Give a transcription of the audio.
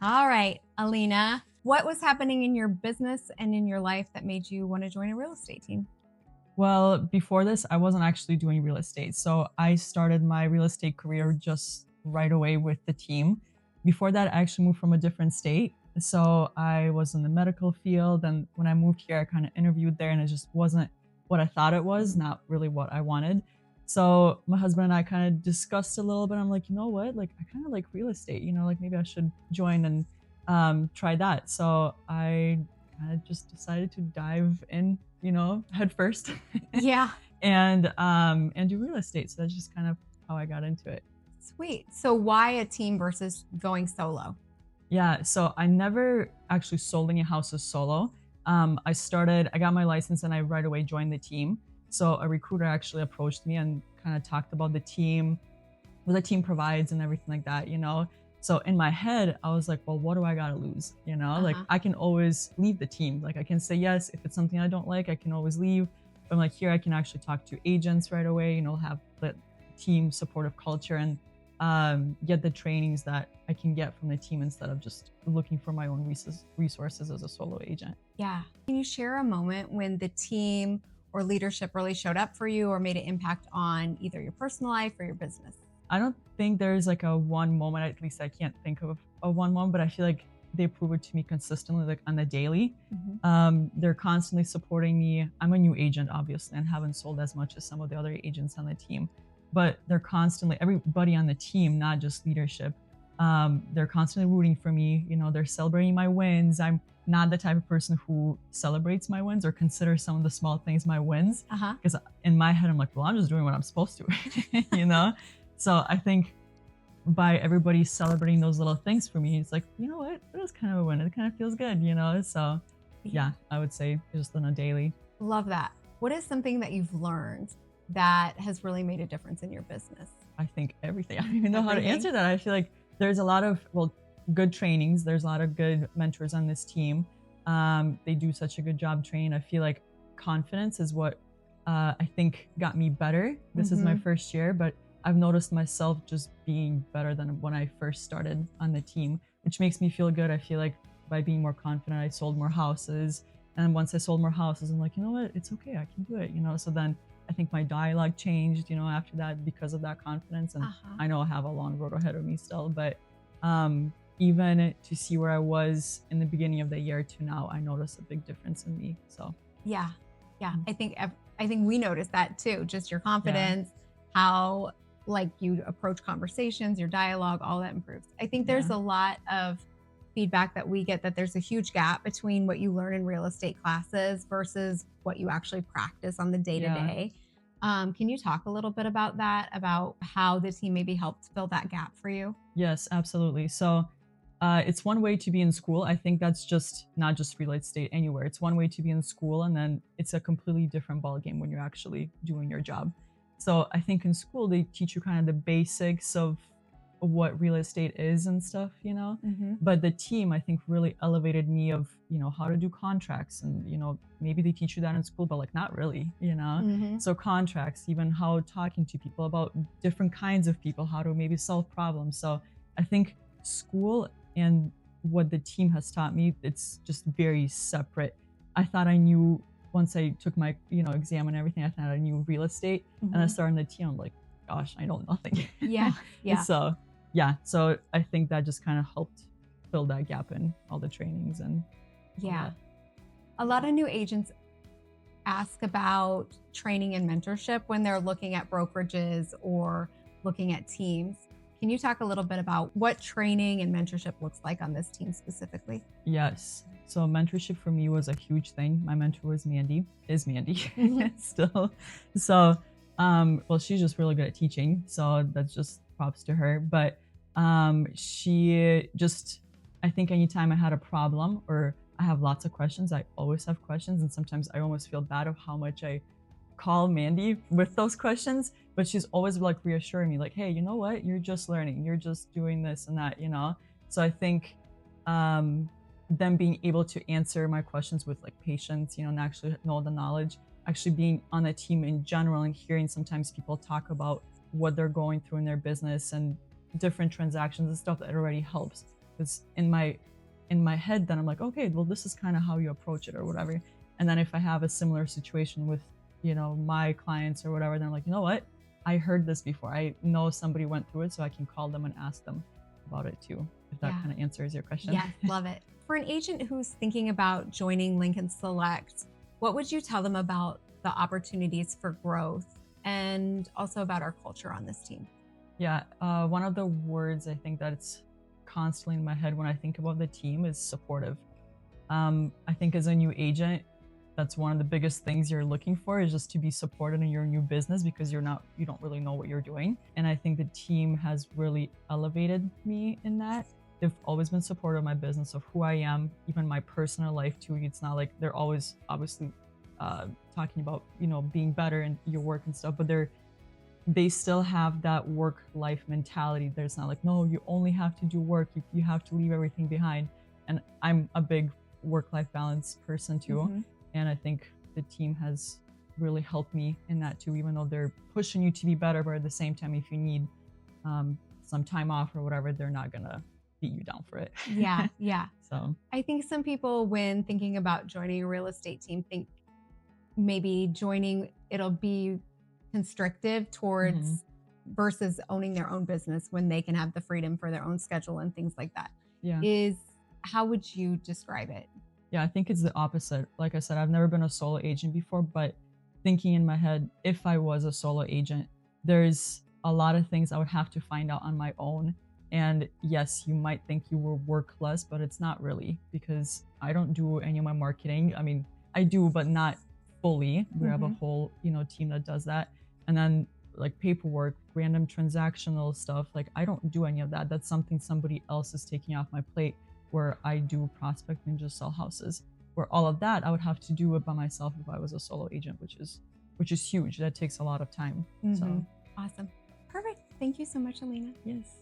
All right, Alina, what was happening in your business and in your life that made you want to join a real estate team? Well, before this, I wasn't actually doing real estate. So I started my real estate career just right away with the team. Before that, I actually moved from a different state. So I was in the medical field. And when I moved here, I kind of interviewed there and it just wasn't what I thought it was, not really what I wanted. So my husband and I kind of discussed a little bit. I'm like, you know what? Like, I kind of like real estate, like maybe I should join and try that. So I kind of just decided to dive in, head first Yeah, and do real estate. So that's just kind of how I got into it. sweet. So, why a team versus going solo? Yeah, so I never actually sold any houses solo. I got my license and I right away joined the team. So a recruiter actually approached me and kind of talked about the team, what the team provides and everything like that. So in my head, I was like, well, what do I got to lose? Like Uh-huh. I can always leave the team. Like I can say yes. If it's something I don't like, I can always leave. But I'm like, here, I can actually talk to agents right away, have the team supportive culture and get the trainings that I can get from the team instead of just looking for my own resources as a solo agent. Yeah. Can you share a moment when the team or leadership really showed up for you or made an impact on either your personal life or your business? I don't think there's like a one moment, at least I can't think of a one moment, but I feel like they prove it to me consistently, like on the daily. Mhm. They're constantly supporting me. I'm a new agent, obviously, and haven't sold as much as some of the other agents on the team, but they're constantly, everybody on the team, not just leadership, they're constantly rooting for me. They're celebrating my wins. I'm not the type of person who celebrates my wins or considers some of the small things my wins. Uh-huh. Because in my head, I'm like, well, I'm just doing what I'm supposed to, you know? So I think by everybody celebrating those little things for me, it's like, you know what? It is kind of a win. It kind of feels good. So Yeah. yeah, I would say just on a daily. Love that. What is something that you've learned that has really made a difference in your business? I think everything. I don't even know how to Everything. answer that. I feel like there's a lot of, well, good trainings. There's a lot of good mentors on this team. They do such a good job training. I feel like confidence is what I think got me better. This is my Mhm. first year, but I've noticed myself just being better than when I first started on the team, which makes me feel good. I feel like by being more confident, I sold more houses. And once I sold more houses, I'm like, you know what? It's okay. I can do it. So then I think my dialogue changed, after that because of that confidence. And Uh-huh. I know I have a long road ahead of me still, but even to see where I was in the beginning of the year to now, I noticed a big difference in me. So Yeah. Yeah. mm, I think we noticed that too. Just your yeah, confidence, how like you approach conversations, your dialogue, all that improves. I think there's yeah, a lot of feedback that we get that there's a huge gap between what you learn in real estate classes versus what you actually practice on the day to yeah. day. Can you talk a little bit about that, about how the team maybe helped fill that gap for you? Yes, absolutely. So it's one way to be in school. I think that's just not just real estate anywhere. It's one way to be in school, and then it's a completely different ballgame when you're actually doing your job. So I think in school they teach you kind of the basics of what real estate is and stuff. Hmm. But the team, I think, really elevated me of how to do contracts, and maybe they teach you that in school, but like not really. Hmm. So contracts, even how talking to people about different kinds of people, how to maybe solve problems. So I think school and what the team has taught me, it's just very separate. I thought I knew once I took my exam and everything. I thought I knew real estate, and I Hmm. started the team. I'm like, gosh, I know nothing. Yeah. Yeah. So yeah, so I think that just kind of helped fill that gap in all the trainings and all Yeah. that. A lot of new agents ask about training and mentorship when they're looking at brokerages or looking at teams. Can you talk a little bit about what training and mentorship looks like on this team specifically? Yes. So mentorship for me was a huge thing. My mentor was Mandy, is Mandy Mhm. still. So, well, she's just really good at teaching. So that's just props to her. But she just, I think anytime I had a problem or I have lots of questions, I always have questions. And sometimes I almost feel bad of how much I call Mandy with those questions, but she's always like reassuring me, like, hey, you know what? You're just learning. You're just doing this and that. So I think um, them being able to answer my questions with like patience, and actually know the knowledge, actually being on a team in general and hearing sometimes people talk about what they're going through in their business and different transactions and stuff that already helps. It's in my head, then I'm like, okay, well, this is kind of how you approach it or whatever. And then if I have a similar situation with, my clients or whatever, then I'm like, you know what? I heard this before. I know somebody went through it, so I can call them and ask them about it too, if that Yeah. kind of answers your question. Yes, love it. For an agent who's thinking about joining Lincoln Select, what would you tell them about the opportunities for growth and also about our culture on this team? Yeah, one of the words I think that it's constantly in my head when I think about the team is supportive. I think as a new agent, that's one of the biggest things you're looking for is just to be supported in your new business because you don't really know what you're doing. And I think the team has really elevated me in that. They've always been supportive of my business, of who I am, even my personal life too. It's not like they're always obviously talking about, being better in your work and stuff, but they still have that work life mentality. There's not like, no, you only have to do work. You have to leave everything behind. And I'm a big work life balance person too. Mhm. And I think the team has really helped me in that too, even though they're pushing you to be better. But at the same time, if you need some time off or whatever, they're not going to beat you down for it. Yeah, yeah. So, I think some people, when thinking about joining a real estate team, think maybe joining it'll be constrictive mhm. towards versus owning their own business when they can have the freedom for their own schedule and things like that. Yeah. Is how would you describe it? Yeah, I think it's the opposite. Like I said, I've never been a solo agent before, but thinking in my head, if I was a solo agent, there's a lot of things I would have to find out on my own. And yes, you might think you will work less, but it's not really because I don't do any of my marketing. I mean, I do, but not fully. We have a Mhm. whole, team that does that. And then like paperwork, random transactional stuff, like I don't do any of that. That's something somebody else is taking off my plate where I do prospect and just sell houses. Where all of that I would have to do it by myself if I was a solo agent, which is huge. That takes a lot of time. So Mhm. Awesome. Perfect. Thank you so much, Alina. yes.